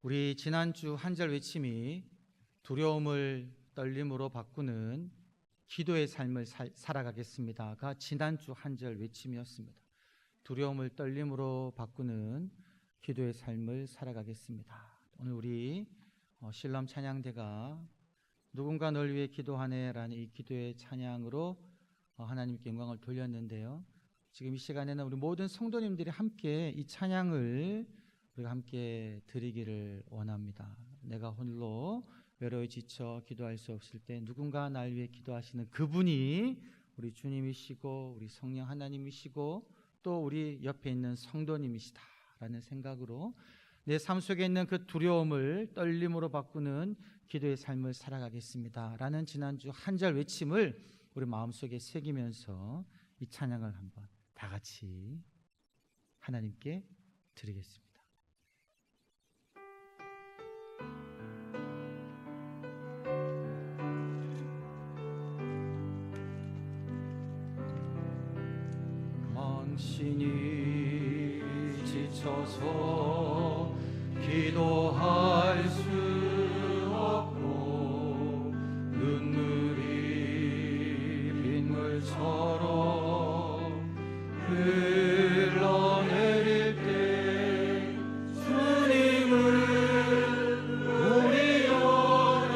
우리 지난주 한 절 외침이 두려움을 떨림으로 바꾸는 기도의 삶을 살아가겠습니다가 지난주 한 절 외침이었습니다. 두려움을 떨림으로 바꾸는 기도의 삶을 살아가겠습니다. 오늘 우리 신람 찬양대가 누군가 널 위해 기도하네 라는 이 기도의 찬양으로 하나님께 영광을 돌렸는데요, 지금 이 시간에는 우리 모든 성도님들이 함께 이 찬양을 우리가 함께 드리기를 원합니다. 내가 홀로 외로이 지쳐 기도할 수 없을 때 누군가 날 위해 기도하시는 그분이 우리 주님이시고 우리 성령 하나님이시고 또 우리 옆에 있는 성도님이시다라는 생각으로 내 삶 속에 있는 그 두려움을 떨림으로 바꾸는 기도의 삶을 살아가겠습니다 라는 지난주 한 절 외침을 우리 마음속에 새기면서 이 찬양을 한번 다 같이 하나님께 드리겠습니다. 당신이 지쳐서 기도할 수 없고 눈물이 빗물처럼 흘러내릴 때 주님을 우리 연약함을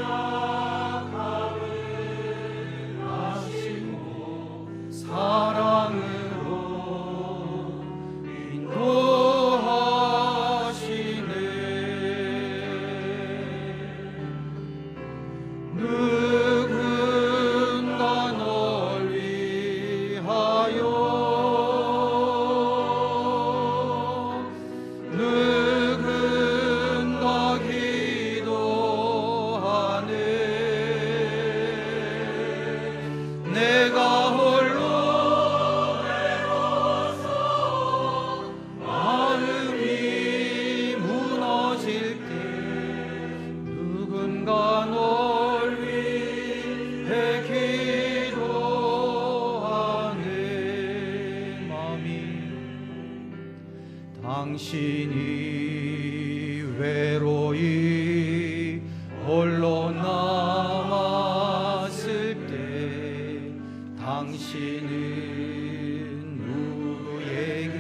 아시고 사랑으로 당신이 외로이 홀로 남았을 때 당신은 누구에게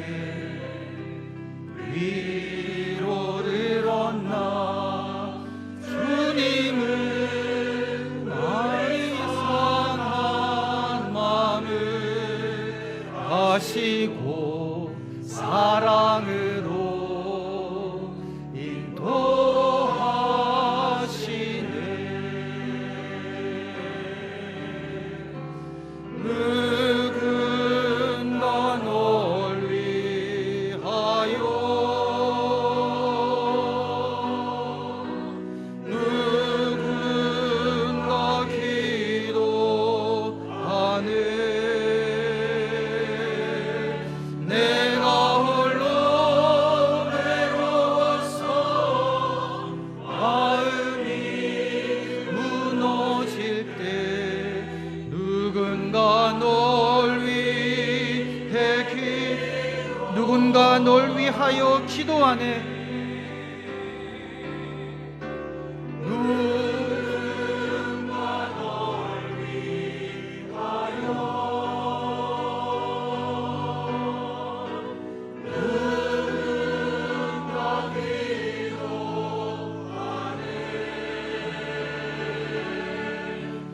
위로를 얻나 주님은 나의 상한 마음을 아시고 사랑으로 누군가 널 위하여 누군가 기도하네. 내가 홀로 외로워서 마음이 무너질 때 누군가 널 위하여 기도하네. 누군가 널 위하여 누군가 기도하네.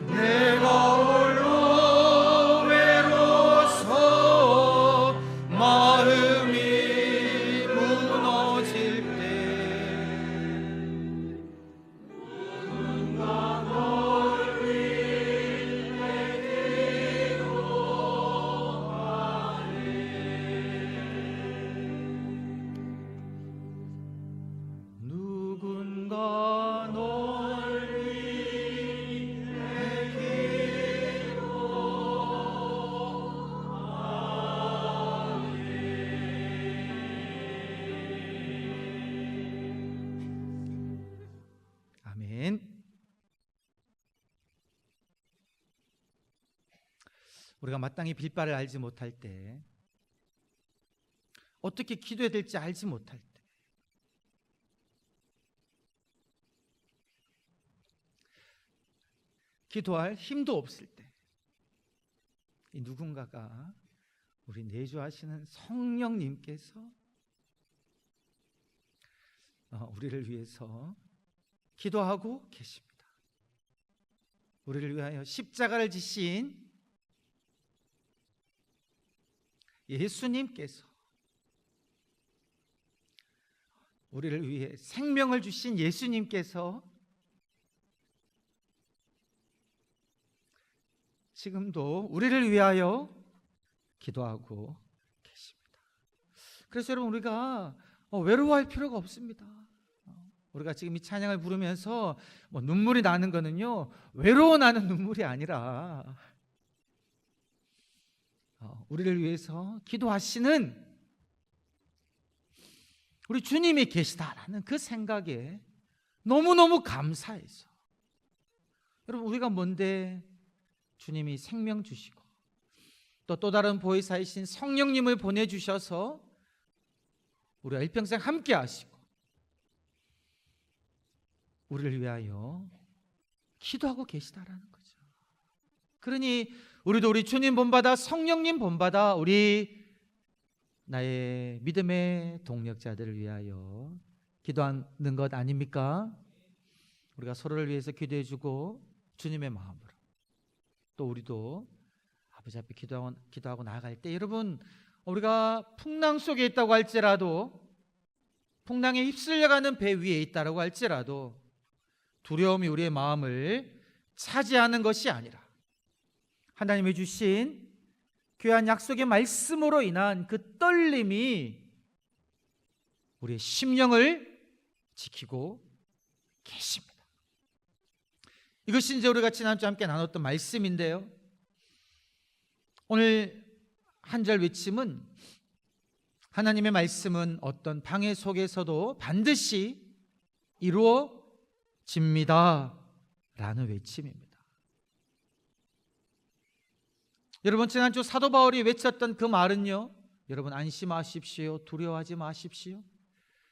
내가 홀로 외로워서 마음이 무너질 때 누군가 널 위해 기도하네. 누군가 널 위해 아멘. 우리가 마땅히 빌 바를 알지 못할 때, 어떻게 기도해야 될지 알지 못할 때, 기도할 힘도 없을 때 이 누군가가 우리 내주하시는 성령님께서 우리를 위해서 기도하고 계십니다. 우리를 위하여 십자가를 지신 예수님께서, 우리를 위해 생명을 주신 예수님께서 지금도 우리를 위하여 기도하고 계십니다. 그래서 여러분, 우리가 외로워할 필요가 없습니다. 우리가 지금 이 찬양을 부르면서 눈물이 나는 거는요, 외로워 나는 눈물이 아니라 우리를 위해서 기도하시는 우리 주님이 계시다라는 그 생각에 너무너무 감사해서, 여러분, 우리가 뭔데 주님이 생명 주시고 또 다른 보혜사이신 성령님을 보내주셔서 우리와 일평생 함께 하시고 우리를 위하여 기도하고 계시다라는 거죠. 그러니 우리도 우리 주님 본받아, 성령님 본받아, 우리 나의 믿음의 동력자들을 위하여 기도하는 것 아닙니까? 우리가 서로를 위해서 기도해주고 주님의 마음으로 또 우리도 아버지 앞에 기도하고 나아갈 때, 여러분, 우리가 풍랑 속에 있다고 할지라도, 풍랑에 휩쓸려가는 배 위에 있다고 할지라도 두려움이 우리의 마음을 차지하는 것이 아니라 하나님이 주신 귀한 약속의 말씀으로 인한 그 떨림이 우리의 심령을 지키고 계십니다. 이것이 이제 우리가 지난주에 함께 나눴던 말씀인데요, 오늘 한 절 외침은 하나님의 말씀은 어떤 방해 속에서도 반드시 이루어집니다 라는 외침입니다. 여러분, 지난주 사도 바울이 외쳤던 그 말은요, 여러분, 안심하십시오. 두려워하지 마십시오.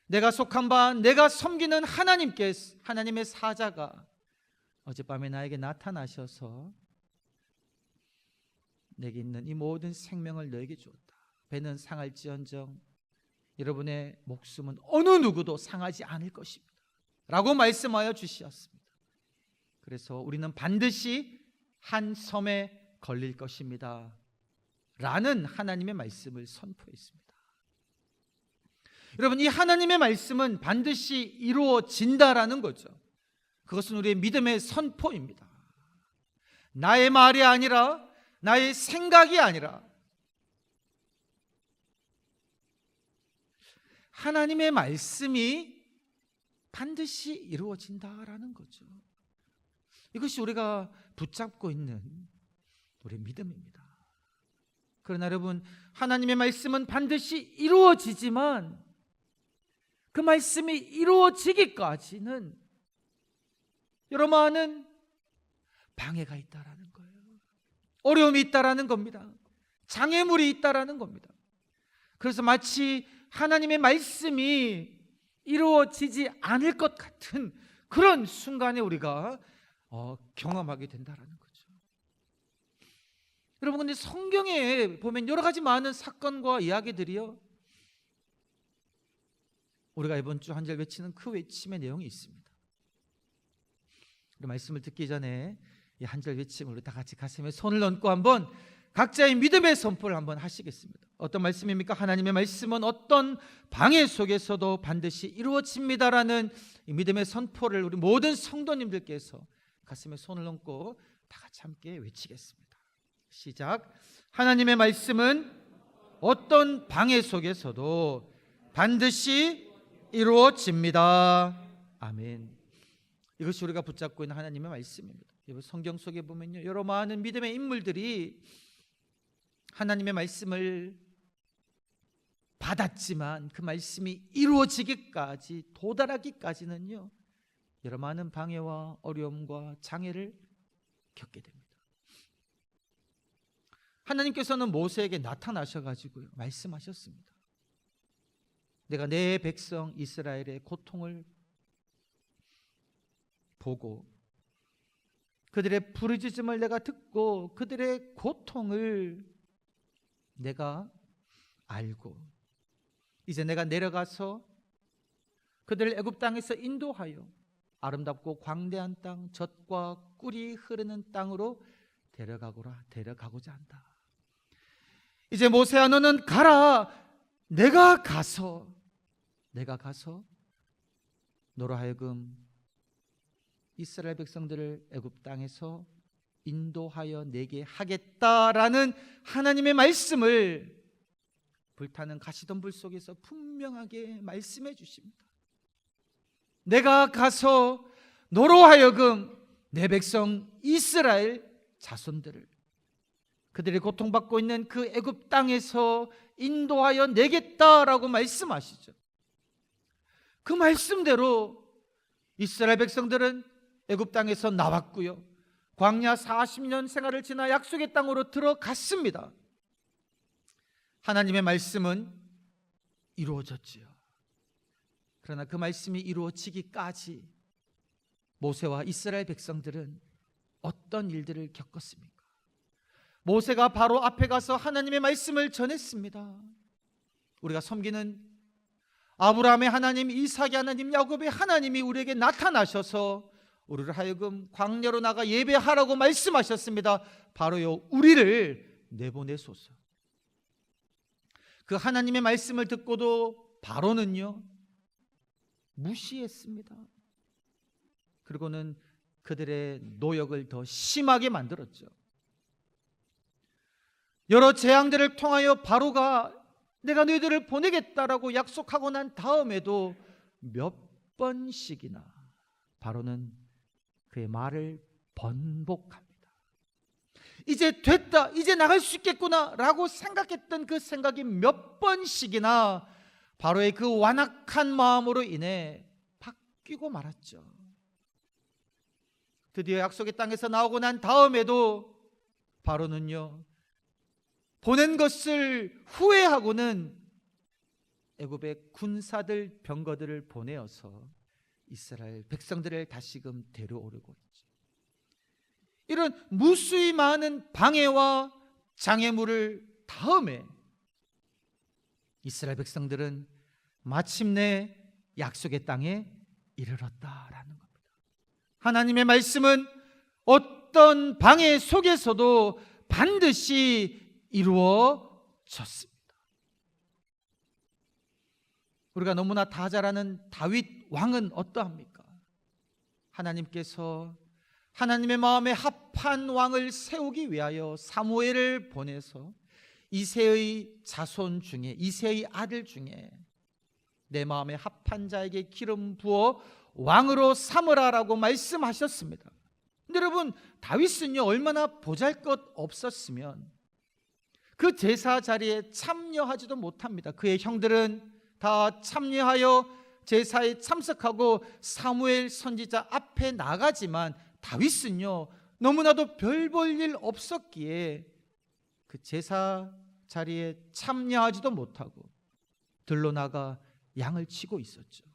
내가 속한 바, 내가 섬기는 하나님의 사자가 어젯밤에 나에게 나타나셔서 내게 있는 이 모든 생명을 너에게 주었다. 배는 상할지언정 여러분의 목숨은 어느 누구도 상하지 않을 것입니다 라고 말씀하여 주셨습니다. 그래서 우리는 반드시 한 섬에 걸릴 것입니다 라는 하나님의 말씀을 선포했습니다. 여러분, 이 하나님의 말씀은 반드시 이루어진다라는 거죠. 그것은 우리의 믿음의 선포입니다. 나의 말이 아니라, 나의 생각이 아니라 하나님의 말씀이 반드시 이루어진다라는 거죠. 이것이 우리가 붙잡고 있는 우리의 믿음입니다. 그러나 여러분, 하나님의 말씀은 반드시 이루어지지만 그 말씀이 이루어지기까지는 여러 많은 방해가 있다라는 거예요. 어려움이 있다라는 겁니다. 장애물이 있다라는 겁니다. 그래서 마치 하나님의 말씀이 이루어지지 않을 것 같은 그런 순간에 우리가 경험하게 된다라는 거죠. 여러분, 근데 성경에 보면 여러 가지 많은 사건과 이야기들이요, 우리가 이번 주 한 절 외치는 그 외침의 내용이 있습니다. 우리 말씀을 듣기 전에 이 한 절 외침을 우리 다 같이 가슴에 손을 얹고 한번 각자의 믿음의 선포를 한번 하시겠습니다. 어떤 말씀입니까? 하나님의 말씀은 어떤 방해 속에서도 반드시 이루어집니다라는 이 믿음의 선포를 우리 모든 성도님들께서 가슴에 손을 얹고 다 같이 함께 외치겠습니다. 시작. 하나님의 말씀은 어떤 방해 속에서도 반드시 이루어집니다. 아멘. 이것이 우리가 붙잡고 있는 하나님의 말씀입니다. 성경 속에 보면요, 여러 많은 믿음의 인물들이 하나님의 말씀을 받았지만 그 말씀이 이루어지기까지, 도달하기까지는요, 여러 많은 방해와 어려움과 장애를 겪게 됩니다. 하나님께서는 모세에게 나타나셔가지고요, 말씀하셨습니다. 내가 내 백성 이스라엘의 고통을 보고 그들의 부르짖음을 내가 듣고 그들의 고통을 내가 알고 이제 내가 내려가서 그들을 애굽 땅에서 인도하여 아름답고 광대한 땅, 젖과 꿀이 흐르는 땅으로 데려가고자 한다. 이제 모세야, 너는 가라. 내가 가서 너로 하여금 이스라엘 백성들을 애굽 땅에서 인도하여 내게 하겠다라는 하나님의 말씀을 불타는 가시덤불 속에서 분명하게 말씀해 주십니다. 내가 가서 너로 하여금 내 백성 이스라엘 자손들을 그들이 고통받고 있는 그 애굽 땅에서 인도하여 내겠다라고 말씀하시죠. 그 말씀대로 이스라엘 백성들은 애굽 땅에서 나왔고요, 광야 40년 생활을 지나 약속의 땅으로 들어갔습니다. 하나님의 말씀은 이루어졌지요. 그러나 그 말씀이 이루어지기까지 모세와 이스라엘 백성들은 어떤 일들을 겪었습니까? 모세가 바로 앞에 가서 하나님의 말씀을 전했습니다. 우리가 섬기는 아브라함의 하나님, 이삭의 하나님, 야곱의 하나님이 우리에게 나타나셔서 우리를 하여금 광야로 나가 예배하라고 말씀하셨습니다. 바로요, 우리를 내보내소서. 그 하나님의 말씀을 듣고도 바로는요 무시했습니다. 그리고는 그들의 노역을 더 심하게 만들었죠. 여러 재앙들을 통하여 바로가 내가 너희들을 보내겠다라고 약속하고 난 다음에도 몇 번씩이나 바로는 그의 말을 번복합니다. 이제 됐다, 이제 나갈 수 있겠구나 라고 생각했던 그 생각이 몇 번씩이나 바로의 그 완악한 마음으로 인해 바뀌고 말았죠. 드디어 약속의 땅에서 나오고 난 다음에도 바로는요 보낸 것을 후회하고는 애굽의 군사들, 병거들을 보내어서 이스라엘 백성들을 다시금 데려오려고 했죠. 이런 무수히 많은 방해와 장애물을 다음에 이스라엘 백성들은 마침내 약속의 땅에 이르렀다라는 겁니다. 하나님의 말씀은 어떤 방해 속에서도 반드시 이루어졌습니다. 우리가 너무나 다 잘 아는 다윗 왕은 어떠합니까? 하나님께서 하나님의 마음에 합한 왕을 세우기 위하여 사무엘을 보내서 이새의 자손 중에, 이새의 아들 중에 내 마음에 합한 자에게 기름 부어 왕으로 삼으라라고 말씀하셨습니다. 근데 여러분, 다윗은요 얼마나 보잘것 없었으면 그 제사 자리에 참여하지도 못합니다. 그의 형들은 다 참여하여 제사에 참석하고 사무엘 선지자 앞에 나가지만 다윗은요 너무나도 별 볼 일 없었기에 그 제사 자리에 참여하지도 못하고 들로 나가 양을 치고 있었죠.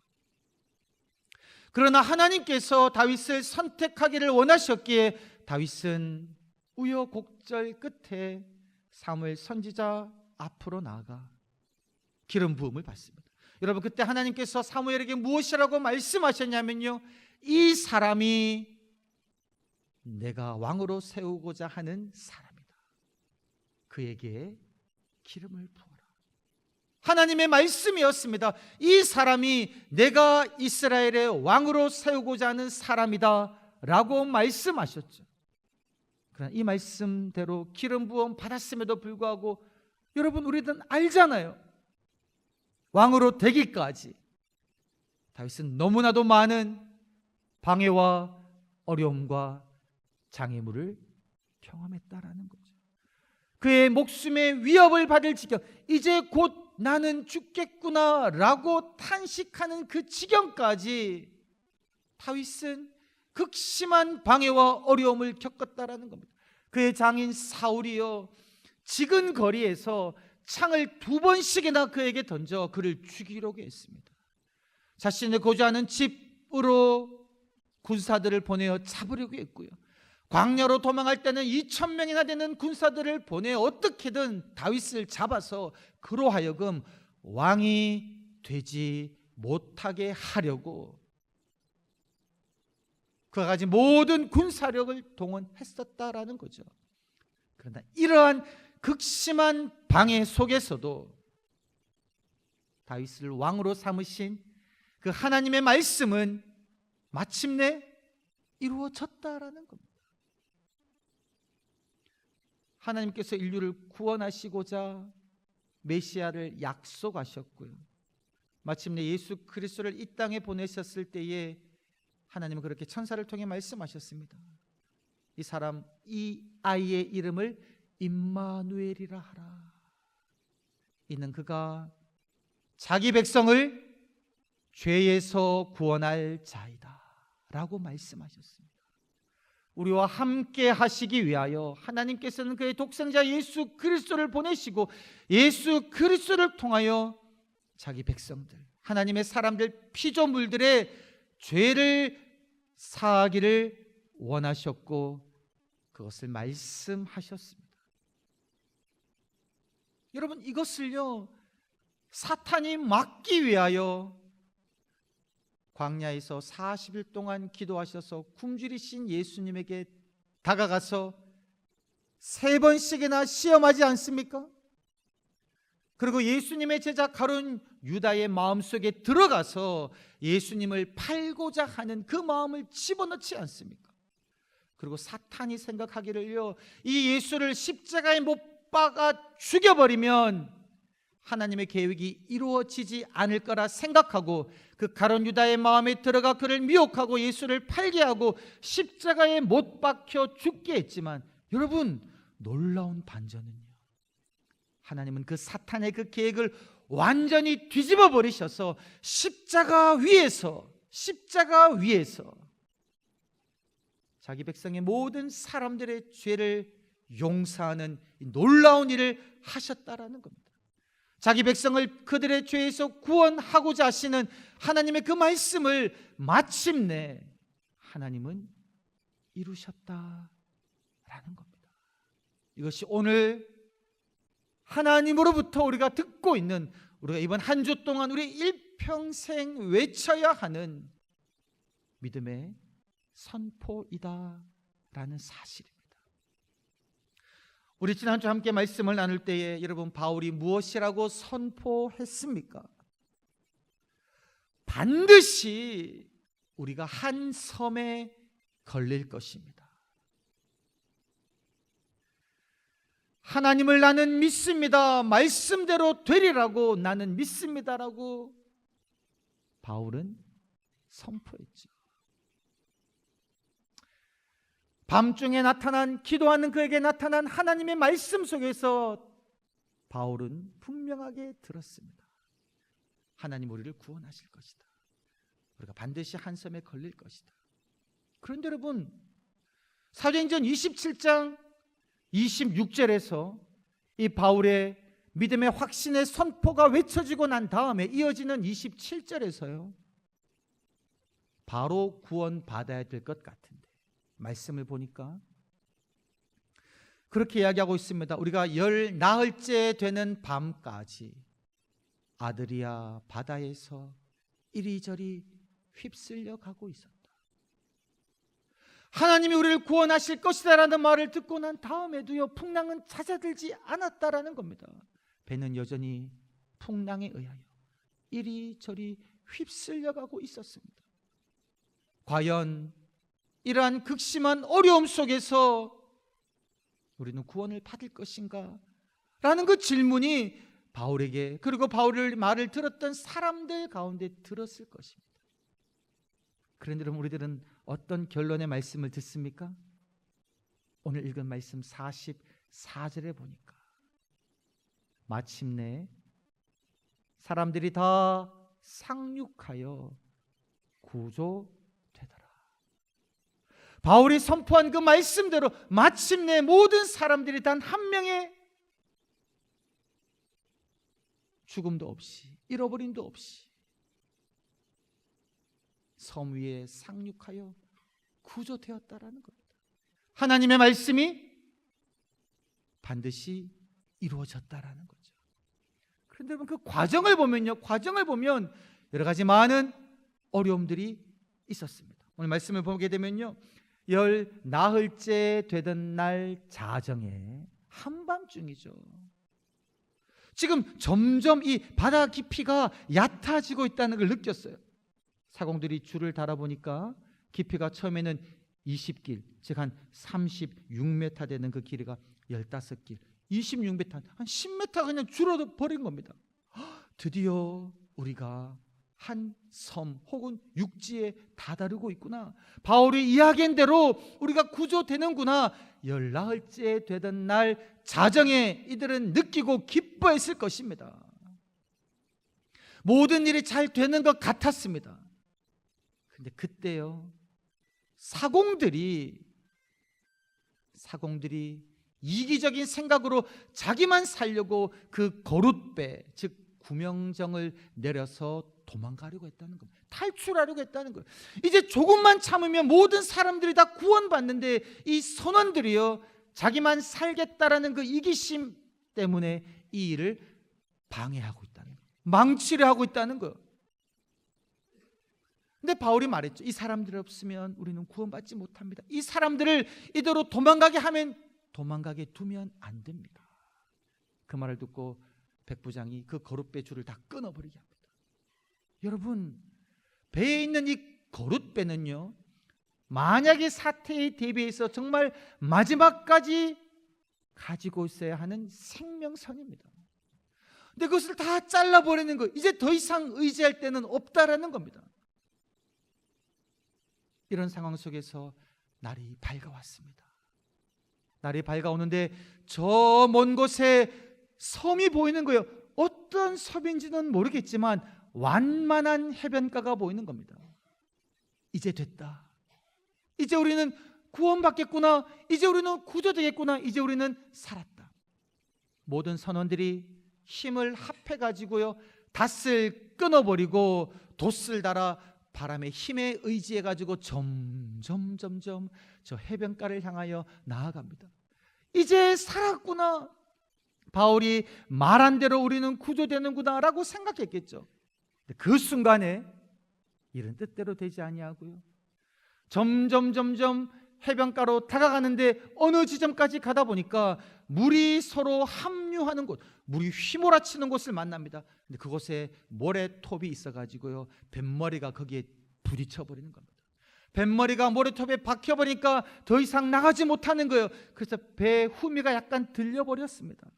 그러나 하나님께서 다윗을 선택하기를 원하셨기에 다윗은 우여곡절 끝에 사무엘 선지자 앞으로 나아가 기름 부음을 받습니다. 여러분, 그때 하나님께서 사무엘에게 무엇이라고 말씀하셨냐면요, 이 사람이 내가 왕으로 세우고자 하는 사람이다. 그에게 기름을 부어라. 하나님의 말씀이었습니다. 이 사람이 내가 이스라엘의 왕으로 세우고자 하는 사람이다 라고 말씀하셨죠. 그러나 이 말씀대로 기름 부음 받았음에도 불구하고 여러분, 우리는 알잖아요. 왕으로 되기까지 다윗은 너무나도 많은 방해와 어려움과 장애물을 경험했다라는 거죠. 그의 목숨의 위협을 받을 지경, 이제 곧 나는 죽겠구나 라고 탄식하는 그 지경까지 다윗은 극심한 방해와 어려움을 겪었다라는 겁니다. 그의 장인 사울이요 지근 거리에서 창을 2번씩이나 그에게 던져 그를 죽이려고 했습니다. 자신의 거주하는 집으로 군사들을 보내어 잡으려고 했고요, 광야로 도망할 때는 2,000명이나 되는 군사들을 보내 어떻게든 다윗을 잡아서 그로 하여금 왕이 되지 못하게 하려고 그가 가진 모든 군사력을 동원했었다라는 거죠. 그러나 이러한 극심한 방해 속에서도 다윗을 왕으로 삼으신 그 하나님의 말씀은 마침내 이루어졌다라는 겁니다. 하나님께서 인류를 구원하시고자 메시아를 약속하셨고요. 마침내 예수 그리스도를 이 땅에 보내셨을 때에 하나님은 그렇게 천사를 통해 말씀하셨습니다. 이 아이의 이름을 임마누엘이라 하라. 이는 그가 자기 백성을 죄에서 구원할 자이다 라고 말씀하셨습니다. 우리와 함께 하시기 위하여 하나님께서는 그의 독생자 예수 그리스도를 보내시고 예수 그리스도를 통하여 자기 백성들, 하나님의 사람들, 피조물들의 죄를 사하기를 원하셨고 그것을 말씀하셨습니다. 여러분, 이것을요 사탄이 막기 위하여 광야에서 40일 동안 기도하셔서 굶주리신 예수님에게 다가가서 3번씩이나 시험하지 않습니까? 그리고 예수님의 제자 가룟 유다의 마음속에 들어가서 예수님을 팔고자 하는 그 마음을 집어넣지 않습니까? 그리고 사탄이 생각하기를요, 이 예수를 십자가에 못 박아 죽여버리면 하나님의 계획이 이루어지지 않을 거라 생각하고 그 가룟 유다의 마음에 들어가 그를 미혹하고 예수를 팔게 하고 십자가에 못 박혀 죽게 했지만, 여러분, 놀라운 반전은요, 하나님은 그 사탄의 그 계획을 완전히 뒤집어 버리셔서 십자가 위에서 자기 백성의 모든 사람들의 죄를 용서하는 놀라운 일을 하셨다라는 겁니다. 자기 백성을 그들의 죄에서 구원하고자 하시는 하나님의 그 말씀을 마침내 하나님은 이루셨다라는 겁니다. 이것이 오늘 하나님으로부터 우리가 듣고 있는, 우리가 이번 한 주 동안 우리 일평생 외쳐야 하는 믿음의 선포이다라는 사실입니다. 우리 지난주 함께 말씀을 나눌 때에 여러분, 바울이 무엇이라고 선포했습니까? 반드시 우리가 한 섬에 걸릴 것입니다. 하나님을 나는 믿습니다, 말씀대로 되리라고 나는 믿습니다라고 바울은 선포했죠. 밤중에 기도하는 그에게 나타난 하나님의 말씀 속에서 바울은 분명하게 들었습니다. 하나님 우리를 구원하실 것이다. 우리가 반드시 한 섬에 걸릴 것이다. 그런데 여러분, 사도행전 27장 26절에서 이 바울의 믿음의 확신의 선포가 외쳐지고 난 다음에 이어지는 27절에서요, 바로 구원받아야 될 것 같은데 말씀을 보니까 그렇게 이야기하고 있습니다. 우리가 10나흘째 되는 밤까지 아드리아 바다에서 이리저리 휩쓸려 가고 있었다. 하나님이 우리를 구원하실 것이다 라는 말을 듣고 난 다음에도요, 풍랑은 잦아들지 않았다라는 겁니다. 배는 여전히 풍랑에 의하여 이리저리 휩쓸려 가고 있었습니다. 과연 이러한 극심한 어려움 속에서 우리는 구원을 받을 것인가? 라는 그 질문이 바울에게, 그리고 바울의 말을 들었던 사람들 가운데 들었을 것입니다. 그런데 여러분, 우리들은 어떤 결론의 말씀을 듣습니까? 오늘 읽은 말씀 44절에 보니까 마침내 사람들이 다 상륙하여 구조되더라. 바울이 선포한 그 말씀대로 마침내 모든 사람들이 단 한 명의 죽음도 없이, 잃어버림도 없이 섬 위에 상륙하여 구조되었다라는 겁니다. 하나님의 말씀이 반드시 이루어졌다라는 거죠. 그런데 여러분, 그 과정을 보면 여러 가지 많은 어려움들이 있었습니다. 오늘 말씀을 보게 되면요, 열 나흘째 되던 날 자정에 한밤중이죠. 지금 점점 이 바다 깊이가 얕아지고 있다는 걸 느꼈어요. 사공들이 줄을 달아보니까 깊이가 처음에는 20길, 즉 한 36m 되는 그 길이가 15길, 26m, 한 10m 그냥 줄어버린 겁니다. 드디어 우리가 한 섬 혹은 육지에 다다르고 있구나. 바울이 이야기한 대로 우리가 구조되는구나. 열 나흘째 되던 날 자정에 이들은 느끼고 기뻐했을 것입니다. 모든 일이 잘 되는 것 같았습니다. 근데 그때요, 사공들이 이기적인 생각으로 자기만 살려고 그 거룻배, 즉 구명정을 내려서 도망가려고 했다는 겁니다. 탈출하려고 했다는 거예요. 이제 조금만 참으면 모든 사람들이 다 구원받는데 이 선원들이요, 자기만 살겠다라는 그 이기심 때문에 이 일을 방해하고 있다는 거예요. 망치려 하고 있다는 거예요. 근데 바울이 말했죠. 이 사람들 없으면 우리는 구원받지 못합니다. 이 사람들을 이대로 도망가게 두면 안 됩니다. 그 말을 듣고 백부장이 그 거룻배 줄을 다 끊어버리게 합니다. 여러분, 배에 있는 이 거룻배는요, 만약에 사태에 대비해서 정말 마지막까지 가지고 있어야 하는 생명선입니다. 근데 그것을 다 잘라버리는 거, 이제 더 이상 의지할 데는 없다라는 겁니다. 이런 상황 속에서 날이 밝아왔습니다. 날이 밝아오는데 저 먼 곳에 섬이 보이는 거예요. 어떤 섬인지는 모르겠지만 완만한 해변가가 보이는 겁니다. 이제 됐다. 이제 우리는 구원받겠구나. 이제 우리는 구조되겠구나. 이제 우리는 살았다. 모든 선원들이 힘을 합해가지고요, 닷을 끊어버리고 돛을 달아 바람의 힘에 의지해가지고 점점 저 해변가를 향하여 나아갑니다. 이제 살았구나. 바울이 말한 대로 우리는 구조되는구나 라고 생각했겠죠. 그 순간에 이런 뜻대로 되지 아니하고요, 점점 해변가로 다가가는데 어느 지점까지 가다 보니까 물이 서로 합류하는 곳, 물이 휘몰아치는 곳을 만납니다. 근데 그곳에 모래톱이 있어가지고요, 뱃머리가 거기에 부딪혀버리는 겁니다. 뱃머리가 모래톱에 박혀버리니까 더 이상 나가지 못하는 거예요. 그래서 배 후미가 약간 들려버렸습니다.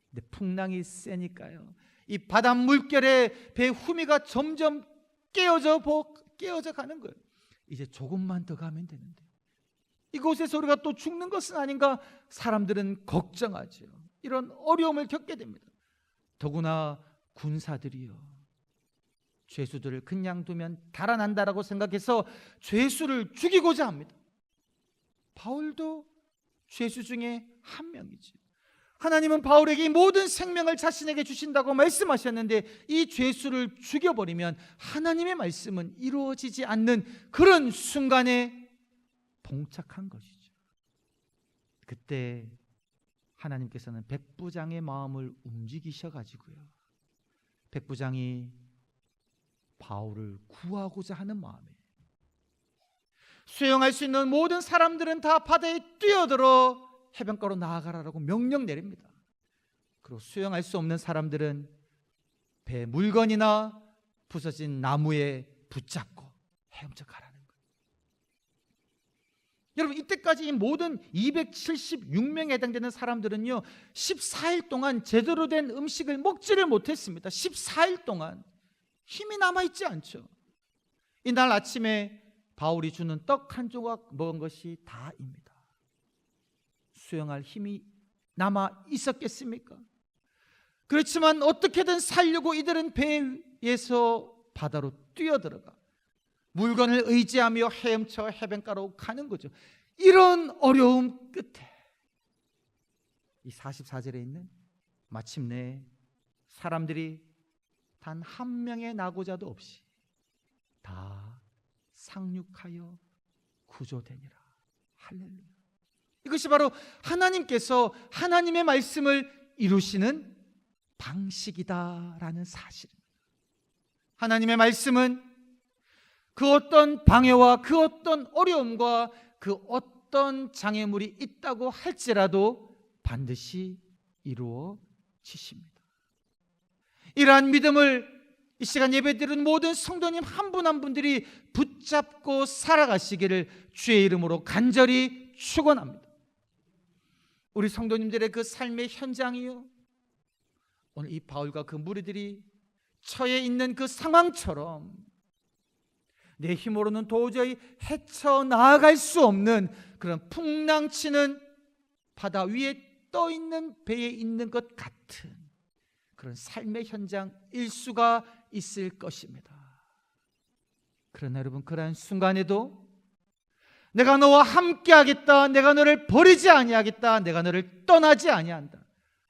근데 풍랑이 세니까요, 이 바다 물결에 배 후미가 점점 깨어져 가는 거예요. 이제 조금만 더 가면 되는데 이곳에서 우리가 또 죽는 것은 아닌가 사람들은 걱정하죠. 이런 어려움을 겪게 됩니다. 더구나 군사들이요, 죄수들을 그냥 두면 달아난다라고 생각해서 죄수를 죽이고자 합니다. 바울도 죄수 중에 한 명이죠. 하나님은 바울에게 모든 생명을 자신에게 주신다고 말씀하셨는데 이 죄수를 죽여버리면 하나님의 말씀은 이루어지지 않는 그런 순간에 봉착한 것이죠. 그때 하나님께서는 백부장의 마음을 움직이셔가지고요, 백부장이 바울을 구하고자 하는 마음에 수영할 수 있는 모든 사람들은 다 바다에 뛰어들어 해변가로 나아가라라고 명령 내립니다. 그리고 수영할 수 없는 사람들은 배 물건이나 부서진 나무에 붙잡고 헤엄쳐 가라는 거예요. 여러분, 이때까지 이 모든 276명에 해당되는 사람들은요, 14일 동안 제대로 된 음식을 먹지를 못했습니다. 14일 동안 힘이 남아있지 않죠. 이날 아침에 바울이 주는 떡 한 조각 먹은 것이 다입니다. 수영할 힘이 남아 있었겠습니까? 그렇지만 어떻게든 살려고 이들은 배에서 바다로 뛰어들어가 물건을 의지하며 헤엄쳐 해변가로 가는 거죠. 이런 어려움 끝에 이 44절에 있는 마침내 사람들이 단 한 명의 낙오자도 없이 다 상륙하여 구조되니라. 할렐루야. 이것이 바로 하나님께서 하나님의 말씀을 이루시는 방식이다라는 사실입니다. 하나님의 말씀은 그 어떤 방해와 그 어떤 어려움과 그 어떤 장애물이 있다고 할지라도 반드시 이루어지십니다. 이러한 믿음을 이 시간 예배드리는 모든 성도님 한 분 한 분들이 붙잡고 살아가시기를 주의 이름으로 간절히 축원합니다. 우리 성도님들의 그 삶의 현장이요, 오늘 이 바울과 그 무리들이 처해 있는 그 상황처럼 내 힘으로는 도저히 헤쳐나갈 수 없는 그런 풍랑치는 바다 위에 떠 있는 배에 있는 것 같은 그런 삶의 현장일 수가 있을 것입니다. 그러나 여러분, 그러한 순간에도 내가 너와 함께 하겠다, 내가 너를 버리지 아니하겠다, 내가 너를 떠나지 아니한다,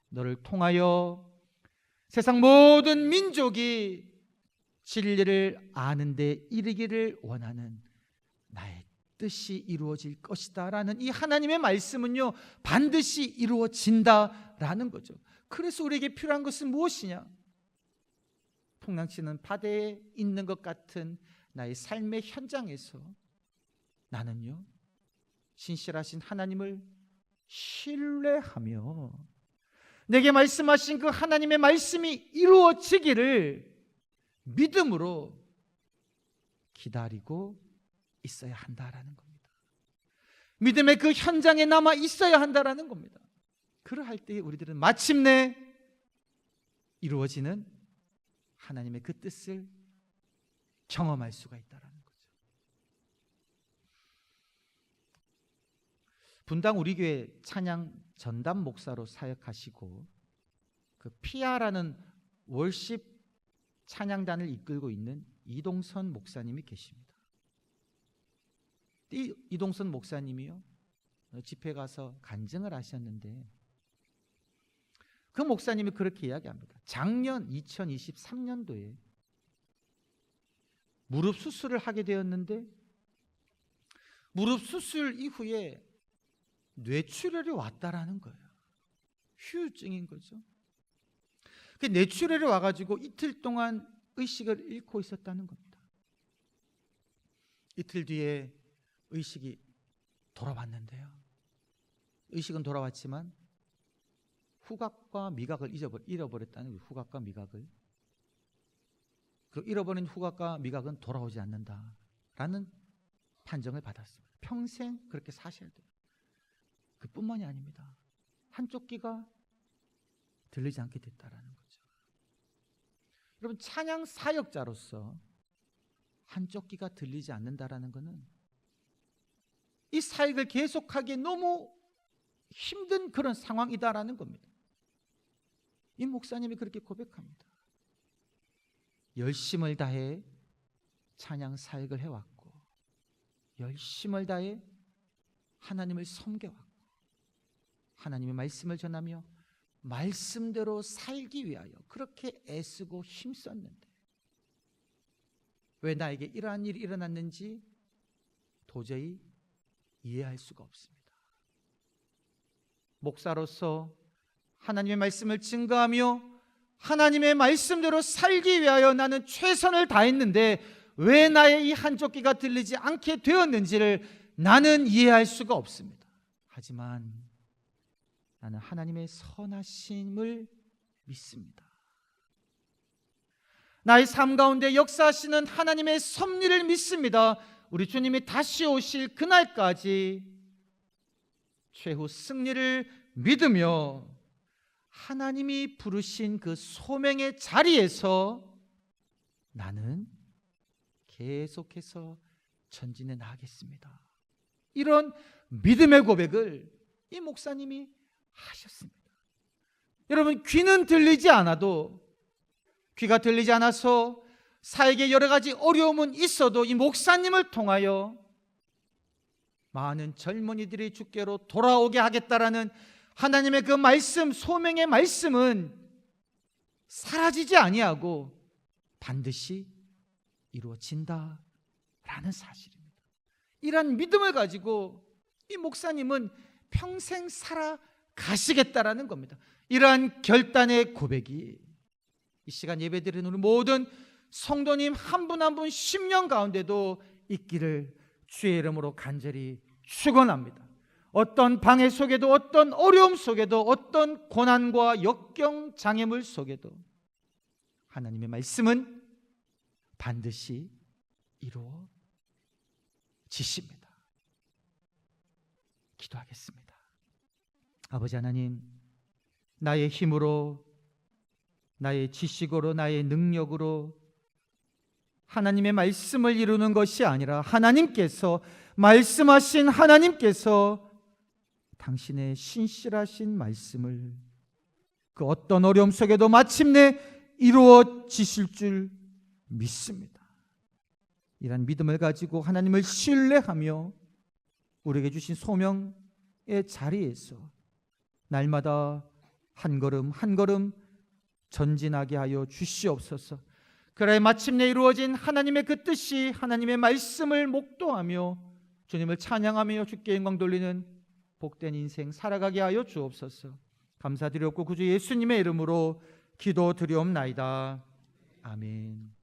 너를 통하여 세상 모든 민족이 진리를 아는 데 이르기를 원하는 나의 뜻이 이루어질 것이다 라는 이 하나님의 말씀은요, 반드시 이루어진다라는 거죠. 그래서 우리에게 필요한 것은 무엇이냐? 풍랑치는 바다에 있는 것 같은 나의 삶의 현장에서 나는요, 신실하신 하나님을 신뢰하며 내게 말씀하신 그 하나님의 말씀이 이루어지기를 믿음으로 기다리고 있어야 한다라는 겁니다. 믿음의 그 현장에 남아 있어야 한다라는 겁니다. 그러할 때 우리들은 마침내 이루어지는 하나님의 그 뜻을 경험할 수가 있다라는 거죠. 분당 우리 교회 찬양 전담 목사로 사역하시고 그 피아라는 월십 찬양단을 이끌고 있는 이동선 목사님이 계십니다. 이동선 목사님이요, 집회 가서 간증을 하셨는데 그 목사님이 그렇게 이야기합니다. 작년 2023년도에 무릎 수술을 하게 되었는데 무릎 수술 이후에 뇌출혈이 왔다라는 거예요. 후유증인 거죠. 그 뇌출혈이 와가지고 이틀 동안 의식을 잃고 있었다는 겁니다. 이틀 뒤에 의식이 돌아왔는데요, 의식은 돌아왔지만 후각과 미각을 잃어버렸다는 거예요. 후각과 미각을. 그 잃어버린 후각과 미각은 돌아오지 않는다라는 판정을 받았습니다. 평생 그렇게 사셔야 돼요. 그뿐만이 아닙니다. 한쪽 귀가 들리지 않게 됐다라는 거죠. 여러분, 찬양 사역자로서 한쪽 귀가 들리지 않는다라는 것은 이 사역을 계속하기에 너무 힘든 그런 상황이다라는 겁니다. 이 목사님이 그렇게 고백합니다. 열심을 다해 찬양 사역을 해왔고 열심을 다해 하나님을 섬겨왔고 하나님의 말씀을 전하며 말씀대로 살기 위하여 그렇게 애쓰고 힘썼는데 왜 나에게 이러한 일이 일어났는지 도저히 이해할 수가 없습니다. 목사로서 하나님의 말씀을 증거하며 하나님의 말씀대로 살기 위하여 나는 최선을 다했는데 왜 나의 이 한쪽 귀가 들리지 않게 되었는지를 나는 이해할 수가 없습니다. 하지만 나는 하나님의 선하심을 믿습니다. 나의 삶 가운데 역사하시는 하나님의 섭리를 믿습니다. 우리 주님이 다시 오실 그날까지 최후 승리를 믿으며 하나님이 부르신 그 소명의 자리에서 나는 계속해서 전진해 나가겠습니다. 이런 믿음의 고백을 이 목사님이 하셨습니다. 여러분, 귀는 들리지 않아도, 귀가 들리지 않아서 사역에 여러 가지 어려움은 있어도 이 목사님을 통하여 많은 젊은이들이 주께로 돌아오게 하겠다라는 하나님의 그 말씀, 소명의 말씀은 사라지지 아니하고 반드시 이루어진다라는 사실입니다. 이러한 믿음을 가지고 이 목사님은 평생 살아가시겠다라는 겁니다. 이러한 결단의 고백이 이 시간 예배드리는 우리 모든 성도님 한 분 한 분 10년 가운데도 있기를 주의 이름으로 간절히 축원합니다. 어떤 방해 속에도, 어떤 어려움 속에도, 어떤 고난과 역경 장애물 속에도 하나님의 말씀은 반드시 이루어지십니다. 기도하겠습니다. 아버지 하나님, 나의 힘으로, 나의 지식으로, 나의 능력으로 하나님의 말씀을 이루는 것이 아니라 하나님께서, 말씀하신 하나님께서 당신의 신실하신 말씀을 그 어떤 어려움 속에도 마침내 이루어지실 줄 믿습니다. 이런 믿음을 가지고 하나님을 신뢰하며 우리에게 주신 소명의 자리에서 날마다 한 걸음 한 걸음 전진하게 하여 주시옵소서. 그래 마침내 이루어진 하나님의 그 뜻이, 하나님의 말씀을 목도하며 주님을 찬양하며 주께 영광 돌리는 복된 인생 살아가게 하여 주옵소서. 감사드렸고 구주 예수님의 이름으로 기도드리옵나이다. 아멘.